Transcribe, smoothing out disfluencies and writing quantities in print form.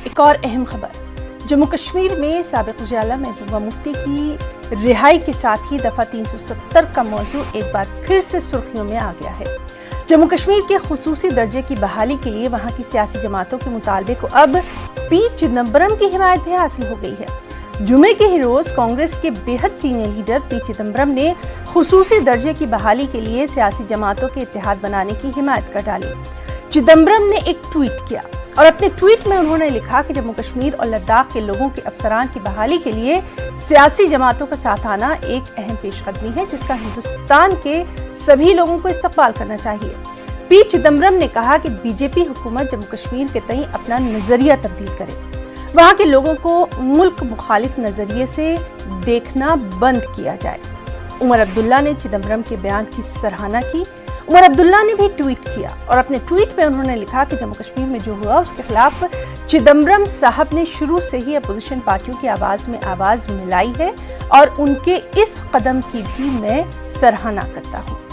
ایک اور اہم خبر، جموں کشمیر میں سابق وزیر اعلیٰ محبوبہ مفتی کی رہائی کے ساتھ ہی دفعہ 370 کا موضوع ایک بار پھر سے سرخیوں میں آ گیا ہے۔ جموں کشمیر کے خصوصی درجے کی بحالی کے لیے وہاں کی سیاسی جماعتوں کے مطالبے کو اب پی چدمبرم کی حمایت بھی حاصل ہو گئی ہے۔ جمعے کے ہی روز کانگریس کے بے حد سینئر لیڈر پی چدمبرم نے خصوصی درجے کی بحالی کے لیے سیاسی جماعتوں کے اتحاد بنانے کی حمایت کر ڈالی۔ چدمبرم نے ایک ٹویٹ کیا اور اپنے ٹویٹ میں انہوں نے لکھا کہ جموں کشمیر اور لداخ کے لوگوں کے افسران کی بحالی کے لیے سیاسی جماعتوں کا ساتھ آنا ایک اہم پیش قدمی ہے جس کا ہندوستان کے سبھی لوگوں کو استقبال کرنا چاہیے۔ پی چدمبرم نے کہا کہ بی جے پی حکومت جموں کشمیر کے تئیں اپنا نظریہ تبدیل کرے، وہاں کے لوگوں کو ملک مخالف نظریے سے دیکھنا بند کیا جائے۔ عمر عبداللہ نے چدمبرم کے بیان کی سراہنا کی۔ عمر عبداللہ نے بھی ٹویٹ کیا اور اپنے ٹویٹ میں انہوں نے لکھا کہ جموں کشمیر میں جو ہوا اس کے خلاف چدمبرم صاحب نے شروع سے ہی اپوزیشن پارٹیوں کی آواز میں آواز ملائی ہے اور ان کے اس قدم کی بھی میں سراہنا کرتا ہوں۔